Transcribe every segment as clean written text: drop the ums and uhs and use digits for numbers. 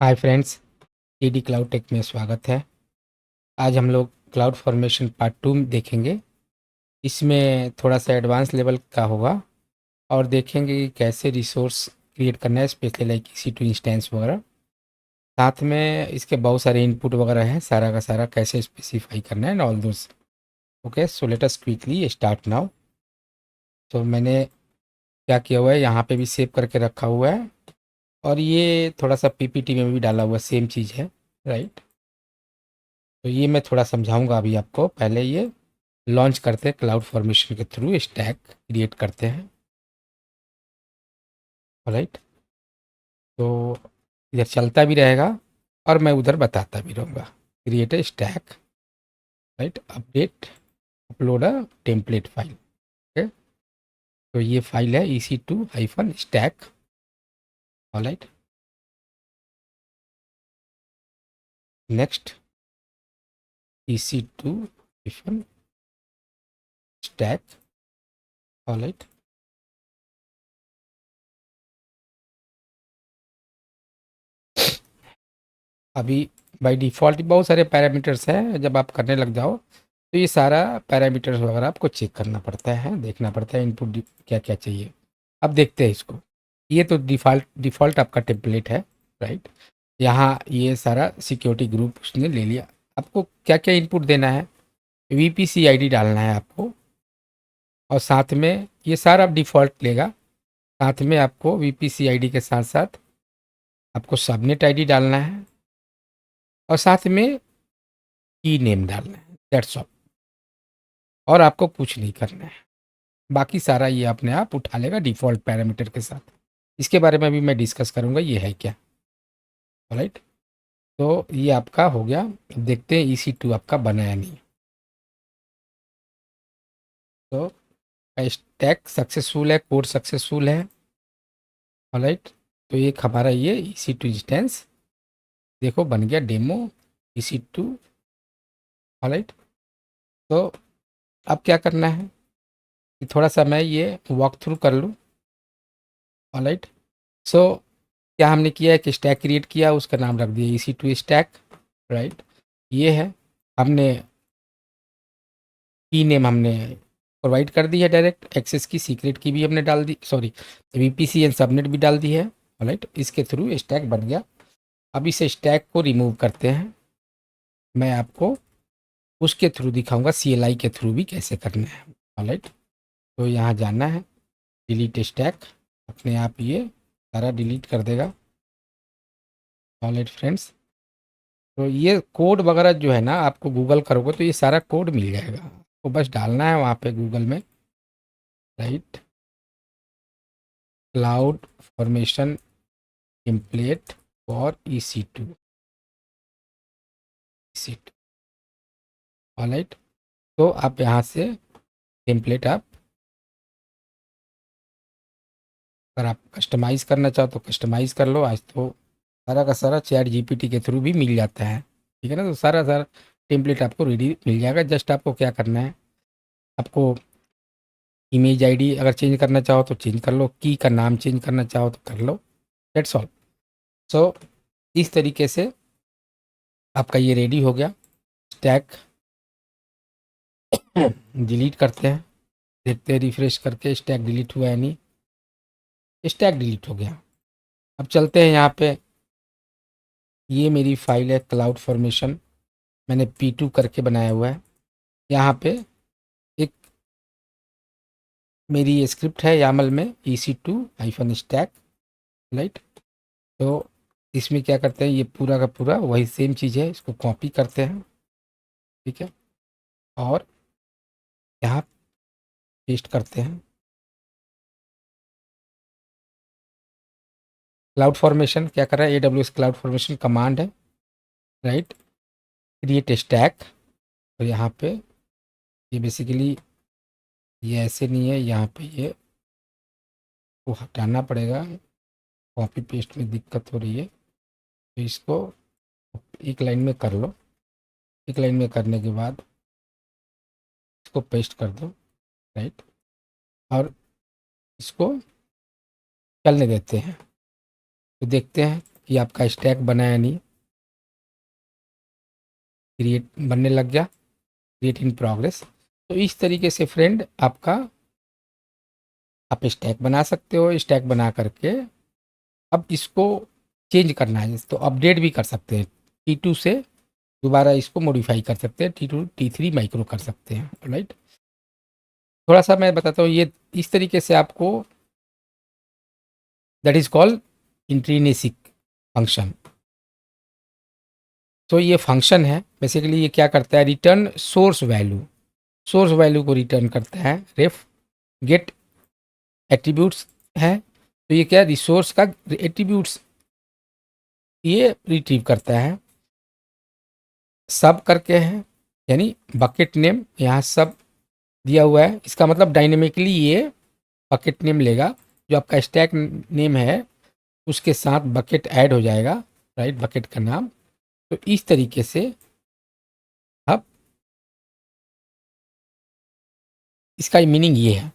हाय friends, TD cloud tech में स्वागत है। आज हम लोग क्लाउड फॉर्मेशन पार्ट 2 देखेंगे। इसमें थोड़ा सा एडवांस लेवल का होगा और देखेंगे कि कैसे रिसोर्स क्रिएट करना है, स्पेशली लाइक EC2 इंस्टेंस वगैरह। साथ में इसके बहुत सारे इनपुट वगैरह हैं, सारा का सारा कैसे स्पेसिफाई करना है and all those. Okay, so let us quickly start now. तो मैंने क्या किया हुआ है, यहाँ पे भी सेव करके रखा हुआ है और ये थोड़ा सा PPT में भी डाला हुआ सेम चीज़ है, राइट। तो ये मैं थोड़ा समझाऊंगा अभी आपको। पहले ये लॉन्च करते हैं, क्लाउड फॉर्मेशन के थ्रू स्टैक क्रिएट करते हैं, राइट। तो इधर चलता भी रहेगा और मैं उधर बताता भी रहूँगा। Create a stack, right, update, upload a template file. Okay, तो ये फाइल है EC2-स्टैक, राइट। नेक्स्ट, EC2-स्टैक, राइट। अभी बाय डिफ़ॉल्ट बहुत सारे पैरामीटर्स हैं, जब आप करने लग जाओ तो ये सारा पैरामीटर्स वगैरह आपको चेक करना पड़ता है, देखना पड़ता है इनपुट क्या क्या चाहिए। अब देखते हैं इसको। ये तो डिफ़ॉल्ट आपका टेम्पलेट है, राइट। यहाँ ये सारा सिक्योरिटी ग्रुप उसने ले लिया। आपको क्या क्या इनपुट देना है, VPC ID डालना है आपको, और साथ में ये सारा डिफ़ॉल्ट लेगा। साथ में आपको VPC ID के साथ साथ आपको सबनेट ID डालना है और साथ में की नेम डालना है, दैट्स ऑल। और आपको कुछ नहीं करना है, बाकी सारा ये अपने आप उठा लेगा डिफ़ॉल्ट पैरामीटर के साथ। इसके बारे में भी मैं डिस्कस करूँगा ये है क्या, राइट। तो ये आपका हो गया। अब देखते हैं EC2 आपका बनाया नहीं, तो स्टैक सक्सेसफुल है, कोड सक्सेसफुल है, राइट। तो एक हमारा ये EC2 इंस्टेंस देखो बन गया, डेमो EC2, राइट। तो अब क्या करना है कि थोड़ा सा मैं ये वॉक थ्रू कर लूँ, राइट। सो क्या हमने किया है कि स्टैक क्रिएट किया, उसका नाम रख दिया EC2 स्टैक, राइट। ये है, हमने की नेम हमने प्रोवाइड कर दी है, डायरेक्ट एक्सेस की सीक्रेट की भी हमने डाल दी, सॉरी VPC एंड सबनेट भी डाल दी है, राइट। इसके थ्रू स्टैक बन गया। अब इस स्टैक को रिमूव करते हैं। मैं आपको उसके थ्रू दिखाऊंगा, CLI के थ्रू भी कैसे करना है, राइट। तो यहाँ जाना है, डिलीट स्टैक, अपने आप ये सारा डिलीट कर देगा, राइट फ्रेंड्स। तो ये कोड वगैरह जो है ना, आपको गूगल करोगे तो ये सारा कोड मिल जाएगा, आपको बस डालना है वहाँ पे गूगल में, right. Cloud formation template for EC2, alright. तो आप यहाँ से टेम्पलेट आप, अगर आप कस्टमाइज़ करना चाहो तो कस्टमाइज़ कर लो। आज तो सारा का सारा ChatGPT के थ्रू भी मिल जाता है, ठीक है ना। तो सारा सारा टेम्पलेट आपको रेडी मिल जाएगा। जस्ट आपको क्या करना है, आपको इमेज ID अगर चेंज करना चाहो तो चेंज कर लो, की का नाम चेंज करना चाहो तो कर लो, दैट्स ऑल। सो इस तरीके से आपका ये रेडी हो गया। स्टैक डिलीट करते हैं, देखते हैं रिफ्रेश करके स्टैक डिलीट हुआ है नहीं। स्टैक डिलीट हो गया। अब चलते हैं यहाँ पे, ये मेरी फाइल है क्लाउड फॉर्मेशन, मैंने P2 करके बनाया हुआ है। यहाँ पे एक मेरी ये स्क्रिप्ट है YAML में, EC2-स्टैक, राइट। तो इसमें क्या करते हैं, ये पूरा का पूरा वही सेम चीज़ है, इसको कॉपी करते हैं, ठीक है, और यहाँ पेस्ट करते हैं। क्लाउड फॉर्मेशन क्या कर रहा है, AWS क्लाउड फॉर्मेशन कमांड है, राइट। क्रिएट स्टैक, तो यहाँ पे ये बेसिकली ये ऐसे नहीं है, यहाँ पे ये को हटाना पड़ेगा, कॉपी पेस्ट में दिक्कत हो रही है। तो इसको एक लाइन में कर लो, एक लाइन में करने के बाद इसको पेस्ट कर दो, राइट। और इसको चलने देते हैं, तो देखते हैं कि आपका स्टैक बना या नहीं। क्रिएट बनने लग गया, क्रिएट इन प्रोग्रेस। तो इस तरीके से फ्रेंड आपका आप स्टैक बना सकते हो। स्टैक बना करके अब इसको चेंज करना है तो अपडेट भी कर सकते हैं। T2 से दोबारा इसको मॉडिफाई कर सकते हैं, T2 T3 माइक्रो कर सकते हैं। राइट, थोड़ा सा मैं बताता हूँ। ये इस तरीके से आपको, दैट इज कॉल्ड इंट्रिनेसिक फंक्शन। तो ये फंक्शन है बेसिकली, ये क्या करता है, return source value. Source value को रिटर्न करता है। रेफ गेट एट्रीब्यूट्स है, तो ये क्या रिसोर्स का एट्रीब्यूट्स ये रिट्रीव करता है। सब करके है, यानी बकेट नेम यहाँ सब दिया हुआ है। इसका मतलब डायनेमिकली ये बकेट नेम लेगा, जो आपका स्टैक नेम है उसके साथ बकेट ऐड हो जाएगा। राइट, बकेट का नाम। तो इस तरीके से अब इसका मीनिंग ये है।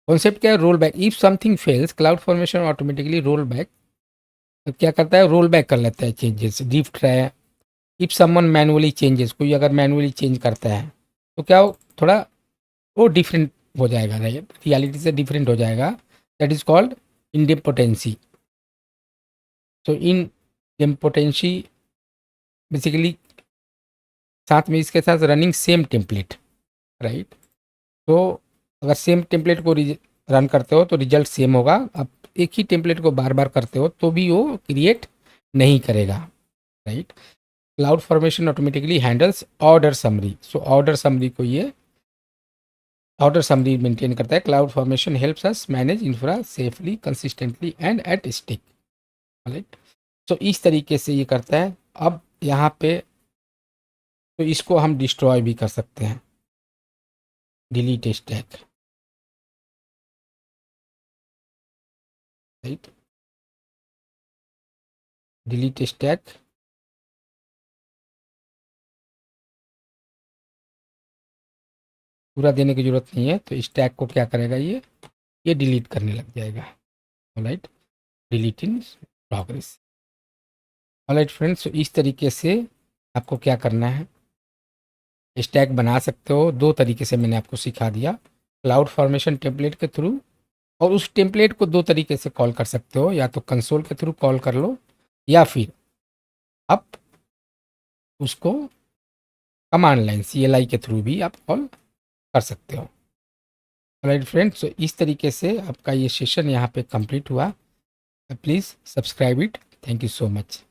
कॉन्सेप्ट क्या है, roll back. If something fails cloud formation automatically roll back. तो क्या करता है, रोल बैक कर लेता है चेंजेस। ड्रिफ्ट है, इफ समवन मैनुअली चेंजेस, कोई अगर मैनुअली चेंज करता है तो क्या थोड़ा वो डिफरेंट हो जाएगा, राइट, रियलिटी से डिफरेंट हो जाएगा। That is called idempotency. तो इन डेम्पोटेंसी बेसिकली साथ में इसके साथ रनिंग सेम टेम्पलेट। राइट, तो अगर सेम टेम्पलेट को रन करते हो तो रिजल्ट सेम होगा। आप एक ही टेम्पलेट को बार बार करते हो तो भी वो क्रिएट नहीं करेगा। Right, cloud formation automatically handles order summary. So order summary को ये ऑर्डर समरी मेंटेन करता है। Cloud formation helps us manage infra safely, consistently and at stick. Right, so इस तरीके से ये करता है। अब यहाँ पे तो इसको हम डिस्ट्रॉय भी कर सकते हैं, delete stack. Right, delete stack. पूरा देने की जरूरत नहीं है, तो स्टैक को क्या करेगा, ये डिलीट करने लग जाएगा। Right, delete in progress. Alright friends, तो इस तरीके से आपको क्या करना है, स्टैक बना सकते हो। दो तरीके से मैंने आपको सिखा दिया, क्लाउड फॉर्मेशन टेम्पलेट के थ्रू, और उस टेम्पलेट को दो तरीके से कॉल कर सकते हो, या तो कंसोल के थ्रू कॉल कर लो, या फिर आप उसको कमांड लाइन CLI के थ्रू भी आप कॉल कर सकते हो। राइट फ्रेंड्स, तो इस तरीके से आपका ये सेशन यहाँ पे कंप्लीट हुआ। Please subscribe it. Thank you so much.